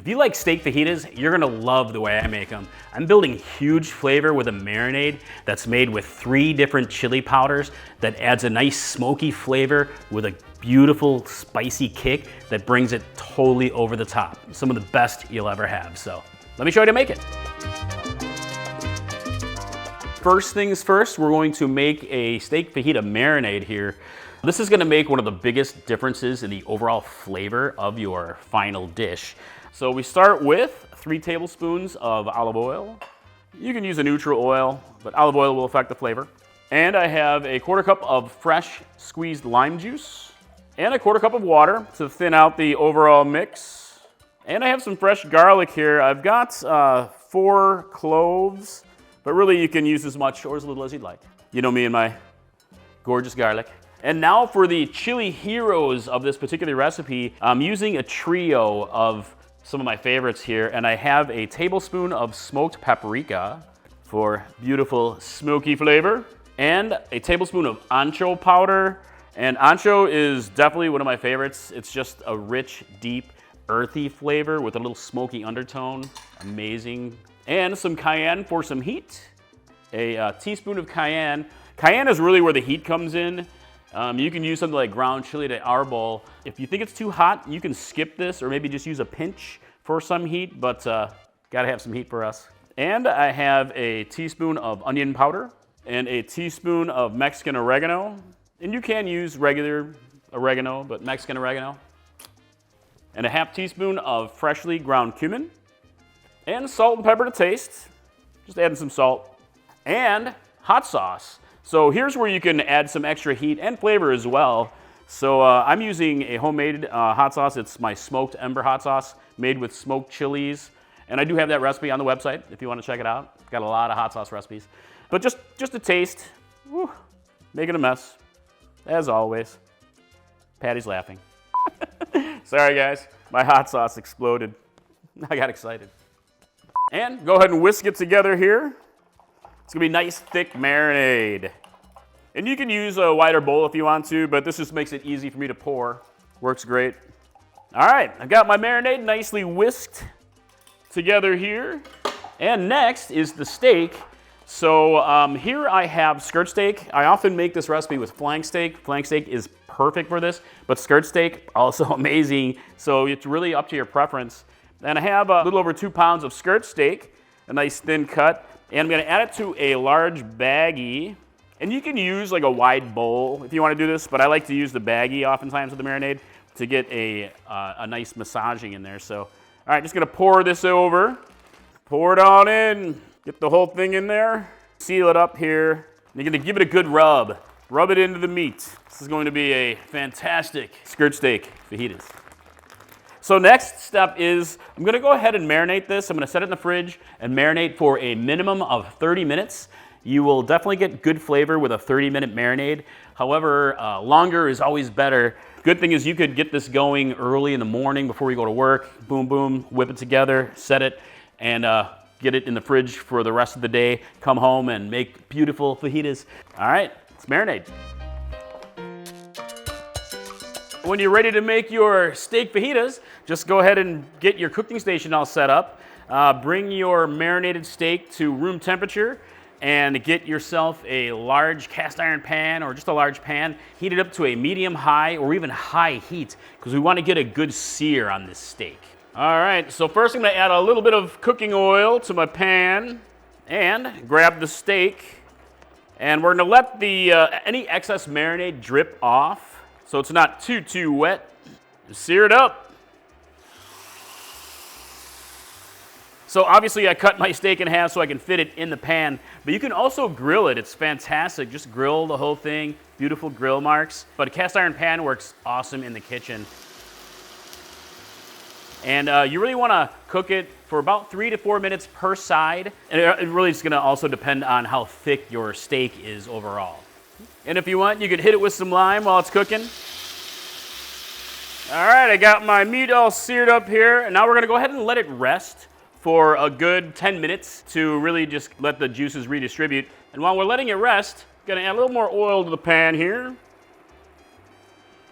If you like steak fajitas, you're gonna love the way I make them. I'm building huge flavor with a marinade that's made with 3 different chili powders that adds a nice smoky flavor with a beautiful spicy kick that brings it totally over the top. Some of the best you'll ever have. So let me show you how to make it. First things first, we're going to make a steak fajita marinade here. This is gonna make one of the biggest differences in the overall flavor of your final dish. So we start with 3 tablespoons of olive oil. You can use a neutral oil, but olive oil will affect the flavor. And I have a 1/4 cup of fresh squeezed lime juice and a 1/4 cup of water to thin out the overall mix. And I have some fresh garlic here. I've got 4 cloves, but really you can use as much or as little as you'd like. You know me and my gorgeous garlic. And now for the chili heroes of this particular recipe, I'm using a trio of some of my favorites here, and I have a tablespoon of smoked paprika for beautiful smoky flavor, and a tablespoon of ancho powder. And ancho is definitely one of my favorites. It's just a rich, deep, earthy flavor with a little smoky undertone. Amazing. And some cayenne for some heat. A teaspoon of cayenne. Cayenne is really where the heat comes in. You can use something like ground chili to arbol. If you think it's too hot, you can skip this or maybe just use a pinch for some heat, but gotta have some heat for us. And I have a teaspoon of onion powder and a teaspoon of Mexican oregano. And you can use regular oregano, but Mexican oregano. And a 1/2 teaspoon of freshly ground cumin. And salt and pepper to taste. Just adding some salt. And hot sauce. So here's where you can add some extra heat and flavor as well. So I'm using a homemade hot sauce. It's my smoked ember hot sauce made with smoked chilies. And I do have that recipe on the website if you want to check it out. Got a lot of hot sauce recipes. But just a taste. Whew, making a mess, as always. Patty's laughing. Sorry guys, my hot sauce exploded. I got excited. And go ahead and whisk it together here. It's gonna be nice, thick marinade. And you can use a wider bowl if you want to, but this just makes it easy for me to pour. Works great. All right, I've got my marinade nicely whisked together here. And next is the steak. So here I have skirt steak. I often make this recipe with flank steak. Flank steak is perfect for this, but skirt steak, also amazing. So it's really up to your preference. And I have a little over 2 pounds of skirt steak, a nice thin cut. And I'm gonna add it to a large baggie. And you can use like a wide bowl if you wanna do this, but I like to use the baggie oftentimes with the marinade to get a nice massaging in there. So, all right, just gonna pour this over. Pour it on in, get the whole thing in there. Seal it up here. And you're gonna give it a good rub. Rub it into the meat. This is going to be a fantastic skirt steak fajitas. So next step is, I'm gonna go ahead and marinate this. I'm gonna set it in the fridge and marinate for a minimum of 30 minutes. You will definitely get good flavor with a 30-minute marinade. However, longer is always better. Good thing is you could get this going early in the morning before you go to work. Boom, boom, whip it together, set it, and get it in the fridge for the rest of the day. Come home and make beautiful fajitas. All right, let's marinate. When you're ready to make your steak fajitas, just go ahead and get your cooking station all set up. Bring your marinated steak to room temperature and get yourself a large cast iron pan or just a large pan. Heat it up to a medium high or even high heat because we want to get a good sear on this steak. All right, so first I'm going to add a little bit of cooking oil to my pan and grab the steak. And we're going to let the any excess marinade drip off. So it's not too wet. Just sear it up. So obviously I cut my steak in half so I can fit it in the pan, but you can also grill it. It's fantastic. Just grill the whole thing. Beautiful grill marks. But a cast iron pan works awesome in the kitchen. And you really want to cook it for about 3 to 4 minutes per side. And it really is going to also depend on how thick your steak is overall. And if you want, you could hit it with some lime while it's cooking. All right, I got my meat all seared up here, and now we're gonna go ahead and let it rest for a good 10 minutes to really just let the juices redistribute. And while we're letting it rest, gonna add a little more oil to the pan here.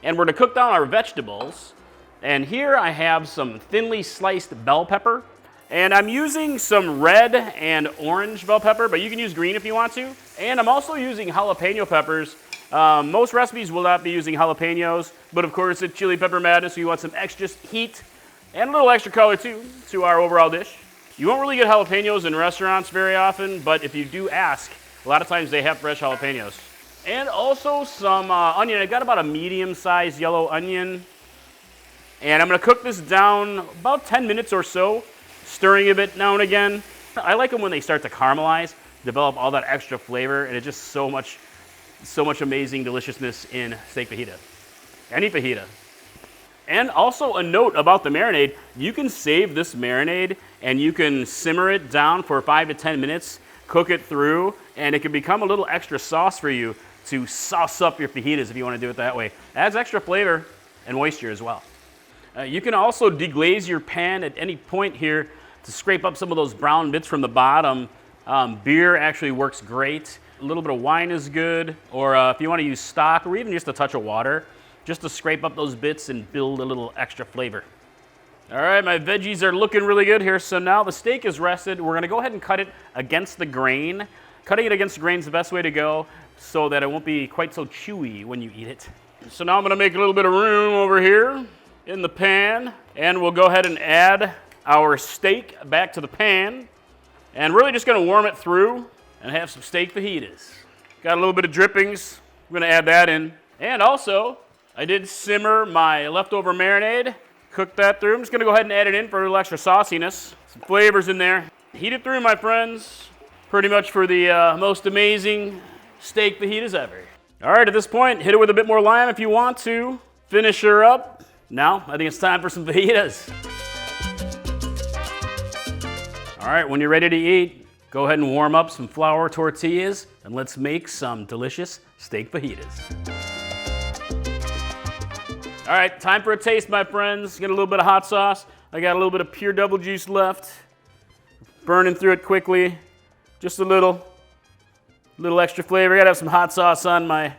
And we're gonna cook down our vegetables. And here I have some thinly sliced bell pepper. And I'm using some red and orange bell pepper, but you can use green if you want to. And I'm also using jalapeno peppers. Most recipes will not be using jalapenos, but of course it's chili pepper madness, so you want some extra heat and a little extra color too to our overall dish. You won't really get jalapenos in restaurants very often, but if you do ask, a lot of times they have fresh jalapenos. And also some onion. I've got about a medium-sized yellow onion. And I'm gonna cook this down about 10 minutes or so, stirring a bit now and again. I like them when they start to caramelize, develop all that extra flavor, and it's just so much amazing deliciousness in steak fajita. Any fajita. And also a note about the marinade, you can save this marinade and you can simmer it down for 5 to 10 minutes, cook it through, and it can become a little extra sauce for you to sauce up your fajitas if you want to do it that way. It adds extra flavor and moisture as well. You can also deglaze your pan at any point here to scrape up some of those brown bits from the bottom. Beer actually works great. A little bit of wine is good, or if you want to use stock or even just a touch of water, just to scrape up those bits and build a little extra flavor. All right, my veggies are looking really good here. So now the steak is rested. We're gonna go ahead and cut it against the grain. Cutting it against the grain is the best way to go so that it won't be quite so chewy when you eat it. So now I'm gonna make a little bit of room over here in the pan, and we'll go ahead and add our steak back to the pan. And really just gonna warm it through and have some steak fajitas. Got a little bit of drippings. I'm gonna add that in. And also, I did simmer my leftover marinade, cook that through. I'm just gonna go ahead and add it in for a little extra sauciness. Some flavors in there. Heat it through, my friends. Pretty much for the most amazing steak fajitas ever. All right, at this point, hit it with a bit more lime if you want to. Finish her up. Now, I think it's time for some fajitas. All right, when you're ready to eat, go ahead and warm up some flour tortillas, and let's make some delicious steak fajitas. All right, time for a taste, my friends. Get a little bit of hot sauce. I got a little bit of pure double juice left. Burning through it quickly. Just a little extra flavor. Gotta have some hot sauce on my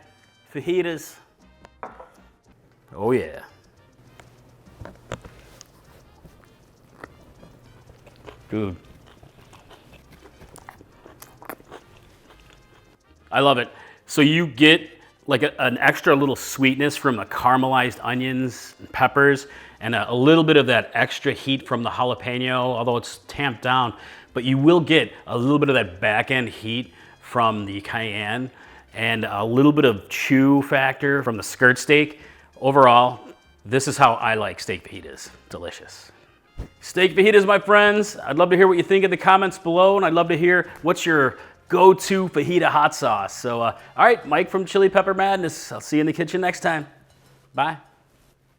fajitas. Oh yeah. Dude. I love it. So you get like an extra little sweetness from the caramelized onions and peppers, and a little bit of that extra heat from the jalapeno, although it's tamped down, but you will get a little bit of that back end heat from the cayenne, and a little bit of chew factor from the skirt steak. Overall, this is how I like steak fajitas. Delicious. Steak fajitas, my friends. I'd love to hear what you think in the comments below, and I'd love to hear what's your go-to fajita hot sauce. So, all right, Mike from Chili Pepper Madness. I'll see you in the kitchen next time. Bye.